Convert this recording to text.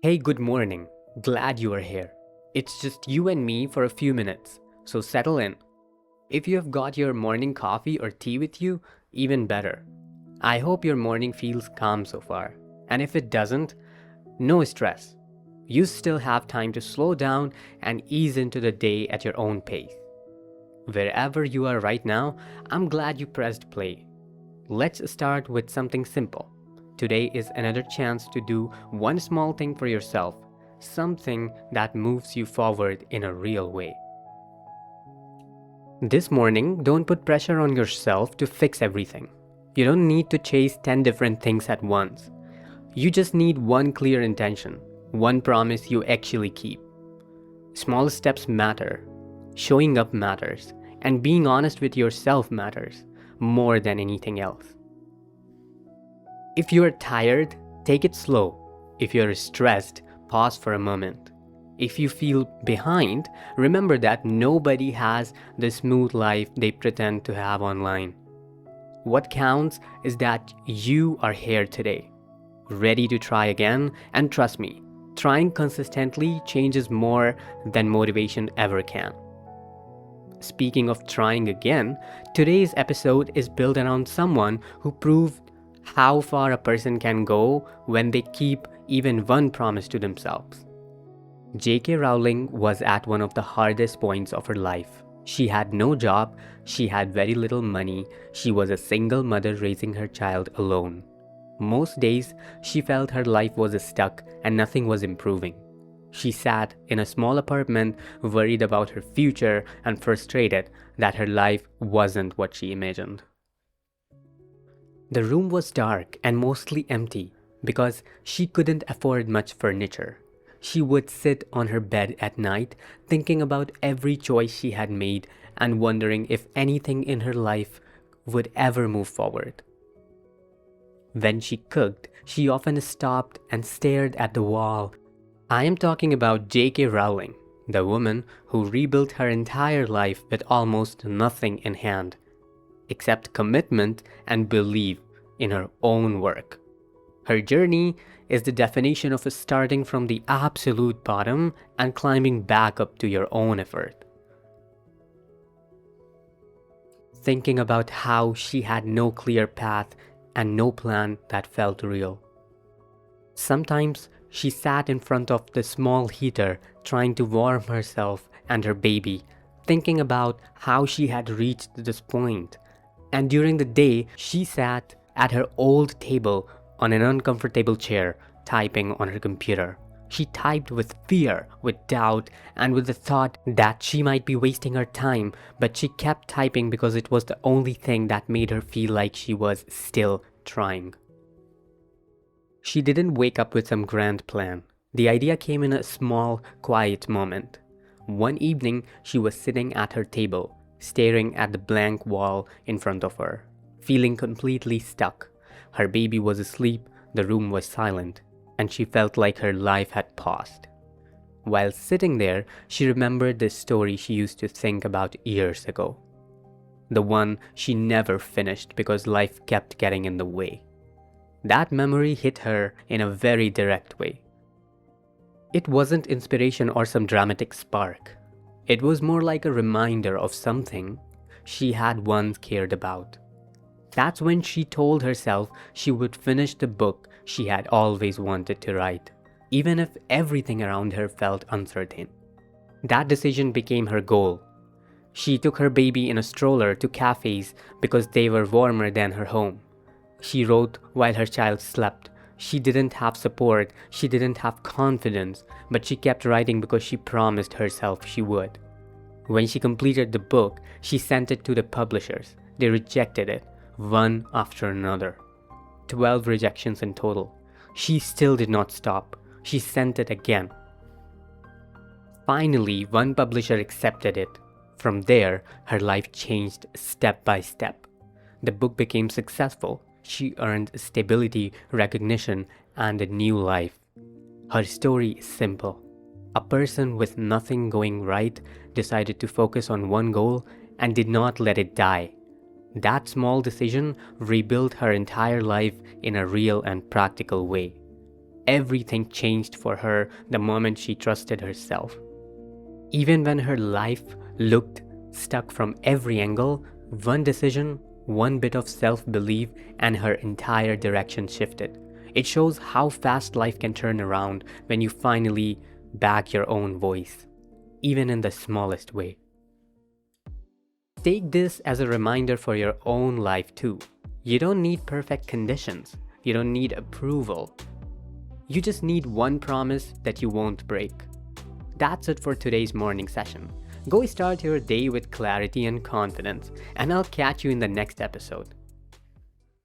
Hey, good morning. Glad you are here. It's just you and me for a few minutes, so settle in. If you have got your morning coffee or tea with you, even better. I hope your morning feels calm so far. And if it doesn't, no stress. You still have time to slow down and ease into the day at your own pace. Wherever you are right now, I'm glad you pressed play. Let's start with something simple. Today is another chance to do one small thing for yourself, something that moves you forward in a real way. This morning, don't put pressure on yourself to fix everything. You don't need to chase 10 different things at once. You just need one clear intention, one promise you actually keep. Small steps matter, showing up matters, and being honest with yourself matters more than anything else. If you are tired, take it slow. If you are stressed, pause for a moment. If you feel behind, remember that nobody has the smooth life they pretend to have online. What counts is that you are here today, ready to try again, and trust me, trying consistently changes more than motivation ever can. Speaking of trying again, today's episode is built around someone who proved how far a person can go when they keep even one promise to themselves. J.K. Rowling was at one of the hardest points of her life. She had no job, she had very little money, she was a single mother raising her child alone. Most days, she felt her life was stuck and nothing was improving. She sat in a small apartment, worried about her future and frustrated that her life wasn't what she imagined. The room was dark and mostly empty because she couldn't afford much furniture. She would sit on her bed at night thinking about every choice she had made and wondering if anything in her life would ever move forward. When she cooked, she often stopped and stared at the wall. I am talking about J.K. Rowling, the woman who rebuilt her entire life with almost nothing in hand, except commitment and belief in her own work. Her journey is the definition of starting from the absolute bottom and climbing back up to your own effort. Thinking about how she had no clear path and no plan that felt real. Sometimes she sat in front of the small heater trying to warm herself and her baby, thinking about how she had reached this point. And during the day, she sat at her old table on an uncomfortable chair, typing on her computer. She typed with fear, with doubt, and with the thought that she might be wasting her time, but she kept typing because it was the only thing that made her feel like she was still trying. She didn't wake up with some grand plan. The idea came in a small, quiet moment. One evening, she was sitting at her table, staring at the blank wall in front of her, feeling completely stuck. Her baby was asleep, the room was silent, and she felt like her life had paused. While sitting there, she remembered the story she used to think about years ago. The one she never finished because life kept getting in the way. That memory hit her in a very direct way. It wasn't inspiration or some dramatic spark. It was more like a reminder of something she had once cared about. That's when she told herself she would finish the book she had always wanted to write, even if everything around her felt uncertain. That decision became her goal. She took her baby in a stroller to cafes because they were warmer than her home. She wrote while her child slept. She didn't have support, she didn't have confidence, but she kept writing because she promised herself she would. When she completed the book, she sent it to the publishers. They rejected it, one after another. 12 rejections in total. She still did not stop. She sent it again. Finally, one publisher accepted it. From there, her life changed step by step. The book became successful. She earned stability, recognition, and a new life. Her story is simple. A person with nothing going right decided to focus on one goal and did not let it die. That small decision rebuilt her entire life in a real and practical way. everything changed for her the moment she trusted herself. Even when her life looked stuck from every angle, one decision, one bit of self-belief, and her entire direction shifted. It shows how fast life can turn around when you finally back your own voice, even in the smallest way. Take this as a reminder for your own life too. You don't need perfect conditions. You don't need approval. You just need one promise that you won't break. That's it for today's morning session. Go start your day with clarity and confidence, and I'll catch you in the next episode.